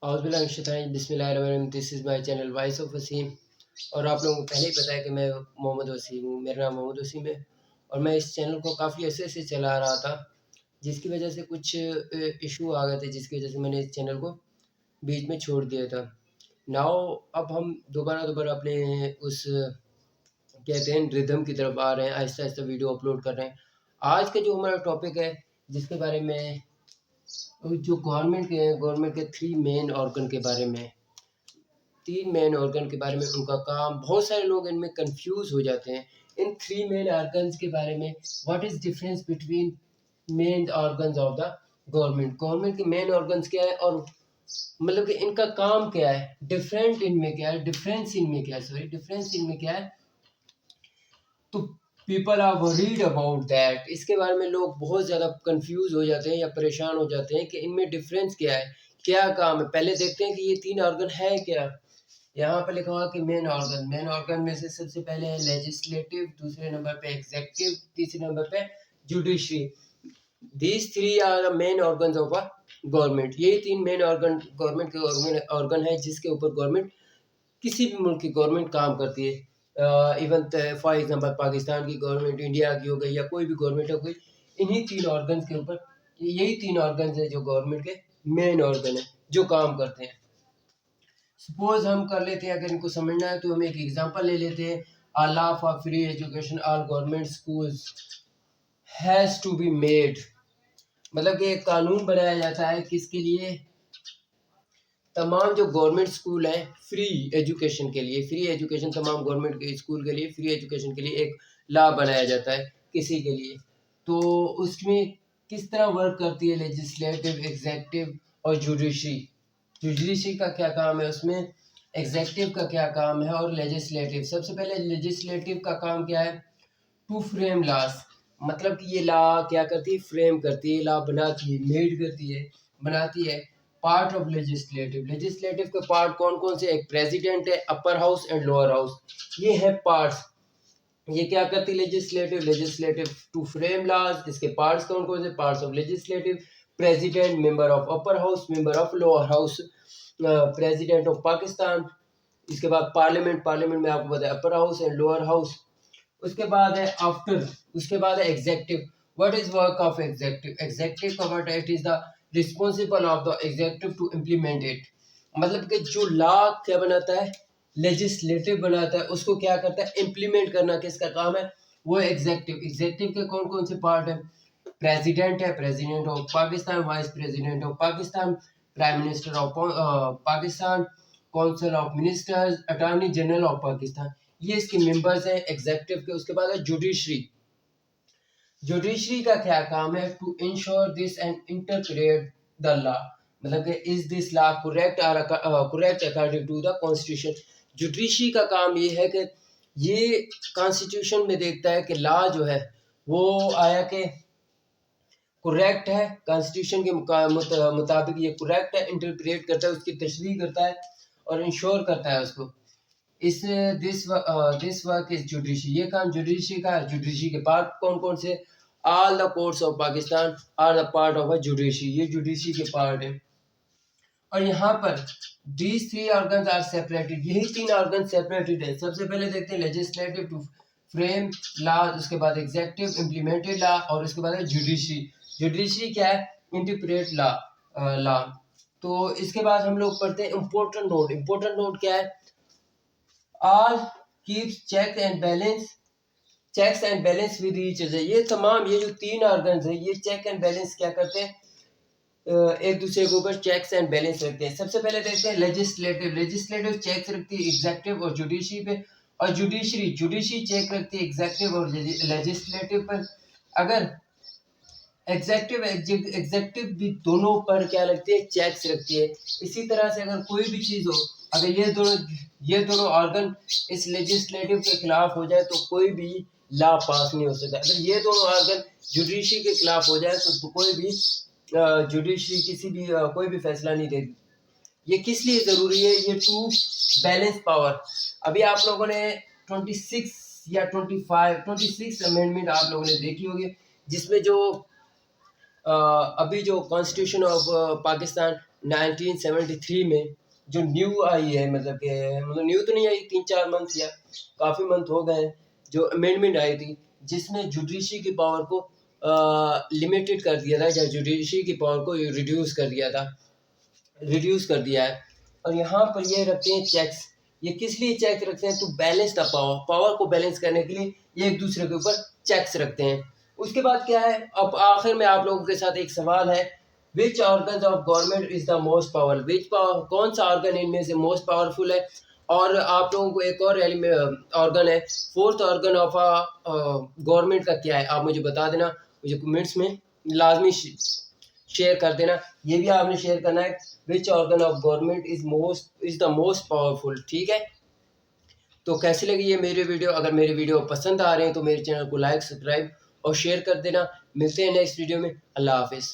बिस्मिल्लाहिर्रहमानिर्रहीम। This is my channel voice of Wasim. और आप लोगों को पहले ही पता है कि मैं मोहम्मद वसीम हूँ। मेरा नाम मोहम्मद वसीम है और मैं इस चैनल को काफ़ी अरसे से चला रहा था, जिसकी वजह से कुछ इशू आ गए थे, जिसकी वजह से मैंने इस चैनल को बीच में छोड़ दिया था। नाउ अब हम दोबारा अपने उस कहते हैं रिदम की तरफ आ रहे हैं, आहिस्ता आहिस्ता वीडियो अपलोड कर रहे हैं। आज का जो हमारा टॉपिक है, जिसके बारे में जो गवर्नमेंट के थ्री मेन ऑर्गन के बारे में, तीन मेन ऑर्गन के बारे में, उनका काम, बहुत सारे लोग इनमें कंफ्यूज हो जाते हैं। इन थ्री मेन ऑर्गन्स के बारे में, what is difference between main organs of the government के मेन ऑर्गन्स क्या है और मतलब कि इनका काम क्या है, डिफरेंस इनमें क्या है, डिफरेंस इनमें क्या है। तो people are worried about that. इसके बारे में लोग बहुत ज़्यादा कंफ्यूज हो जाते हैं या परेशान हो जाते हैं कि इनमें डिफरेंस क्या है, क्या काम है। पहले देखते हैं कि ये तीन ऑर्गन है क्या। यहाँ पर लिखा हुआ कि मेन ऑर्गन में से सबसे पहले है लेजिस्लेटिव, दूसरे नंबर पे एग्जेक्टिव, तीसरे नंबर पे judiciary. These three are the main organ of a government. यही तीन मेन ऑर्गन गवर्नमेंट के ऑर्गन है जिसके ऊपर गवर्नमेंट, किसी भी मुल्क की गवर्नमेंट काम करती है। इवन फॉर एग्जांपल पाकिस्तान की गवर्नमेंट, इंडिया की हो गई या कोई भी गवर्नमेंट हो गई, इन्हीं तीन ऑर्गन्स के ऊपर, यही तीन ऑर्गन्स है जो गवर्नमेंट के मेन ऑर्गन है जो काम करते हैं। सपोज हम कर लेते हैं, अगर इनको समझना है तो हम एक एग्जांपल ले लेते हैं। A law for free education all government schools has to be made. मतलब कि एक कानून बनाया जाता है किसके लिए, तमाम जो गवर्नमेंट स्कूल हैं फ्री एजुकेशन के लिए, फ्री एजुकेशन तमाम गवर्नमेंट के स्कूल के लिए, फ्री एजुकेशन के लिए एक लॉ बनाया जाता है किसी के लिए। तो उसमें किस तरह वर्क करती है लेजिस्लेटिव, एग्जेक्टिव और जुडिशरी। जुडिशरी का क्या काम है उसमें, एग्जेक्टिव का क्या काम है और लेजिस्लेटिव। सबसे पहले लेजिस्लेटिव का काम क्या है, टू फ्रेम लॉस। मतलब कि ये लॉ क्या करती है, फ्रेम करती है, लॉ बनाती है, मेड करती है, बनाती है। पार्ट ऑफ लेजिस्लेटिव के पार्ट कौन कौन से, एक प्रेसिडेंट है, upper house and lower house, ये है पार्ट्स। ये क्या करती है लेजिस्लेटिव टू फ्रेम लॉज। इसके पार्ट्स कौन कौन से, parts of legislative, president, member of upper house, member of lower house, president of Pakistan. इसके बाद पार्लियामेंट में आपको पता है upper house and lower house. उसके बाद है उसके बाद है executive. What is work of executive का work, it is the responsible of the executive to implement it. मतलब कि जो लॉ क्या बनाता है, लेजिस्लेटिव बनाता है, उसको क्या करता है, इम्प्लीमेंट करना किसका काम है, वो एग्जेक्टिव के कौन कौन से पार्ट है, प्रेसिडेंट है, president of Pakistan, vice president of Pakistan, prime minister of Pakistan, council of ministers, attorney general of Pakistan, ये इसके मेंबर्स हैं एग्जेक्टिव के। उसके बाद है जुडिशरी का क्या काम है, to ensure this and interpret the law. मतलब कि is this law correct according to the constitution. Judiciary का काम ये है कि ये कॉन्स्टिट्यूशन में देखता है कि लॉ जो है वो आया कि करेक्ट है, कॉन्स्टिट्यूशन के मुताबिक ये करेक्ट है, इंटरप्रेट करता है, उसकी तशरीह करता है और इंश्योर करता है उसको। इस दिस वर्क इज जुडिशरी, ये काम जुडिशरी का है। जुडिशरी के पार्ट कौन कौन से, all the courts of Pakistan are the part of a judiciary, ये जुडिशरी के पार्ट है। और यहाँ पर these three organs are separated, यही तीन ऑर्गन सेपरेटेड है। सबसे पहले देखते हैं लेजिस्लेटिव टू फ्रेम लॉ, उसके बाद एग्जेक्टिव इम्प्लीमेंटेड लॉ और उसके बाद है जुडिशरी। जुडिशरी क्या है, इंटरप्रेट लॉ। तो इसके बाद हम लोग पढ़ते हैं इम्पोर्टेंट नोट क्या है, all keeps checks and balance with each other। ये तमाम, ये जो तीन ऑर्गन्स है, ये चेक एंड बैलेंस क्या करते हैं, एक दूसरे के ऊपर चेक्स एंड बैलेंस रखते हैं। सबसे पहले देखते हैं लेजिस्लेटिव चेक्स रखती है एग्जेक्टिव और जुडिशरी पे, और जुडिशरी चेक रखती है एग्जेक्टिव और लेजिस्लेटिव पर। अगर एग्जेक्टिव भी दोनों पर क्या रखती है, चेक्स रखती है। इसी तरह से अगर कोई भी चीज़ हो, अगर ये दोनों ऑर्गन इस लेजिस्लेटिव के खिलाफ हो जाए तो कोई भी लॉ पास नहीं हो सकता। अगर ये दोनों ऑर्गन जुडिशरी के खिलाफ हो जाए तो कोई भी जुडिशरी कोई भी फैसला नहीं देगी। ये किस लिए ज़रूरी है, ये टू बैलेंस पावर। अभी आप लोगों ने 26 या 26 अमेंडमेंट आप लोगों ने देखी होगी, जिसमें जो अभी जो कॉन्स्टिट्यूशन ऑफ पाकिस्तान 1973 में जो न्यू आई है, मतलब न्यू तो नहीं आई, 3-4 मंथ या काफ़ी मंथ हो गए हैं, जो अमेंडमेंट आई थी जिसमें जुडिशरी की पावर को लिमिटेड कर दिया था, या जुडिशरी की पावर को रिड्यूस कर दिया है। और यहाँ पर ये रखते हैं चेक्स। ये किस लिए चेक रखते हैं? तो बैलेंस द पावर को बैलेंस करने के लिए ये एक दूसरे के ऊपर चेक्स रखते हैं। उसके बाद क्या है, अब आखिर में आप लोगों के साथ एक सवाल है, which organ of government is the most power, कौन सा ऑर्गन इनमें से मोस्ट पावरफुल है? और आप लोगों को एक और ऑर्गन है, फोर्थ ऑर्गन ऑफ गवर्नमेंट का क्या है, आप मुझे बता देना, मुझे कमेंट्स में लाजमी शेयर कर देना। ये भी आपने शेयर करना है, which organ of government is the most powerful, ठीक है। तो कैसी लगी ये मेरी वीडियो? अगर मेरी वीडियो पसंद आ रहे हैं तो मेरे चैनल को लाइक, सब्सक्राइब और शेयर कर देना। मिलते हैं नेक्स्ट वीडियो में। अल्लाह हाफिज़।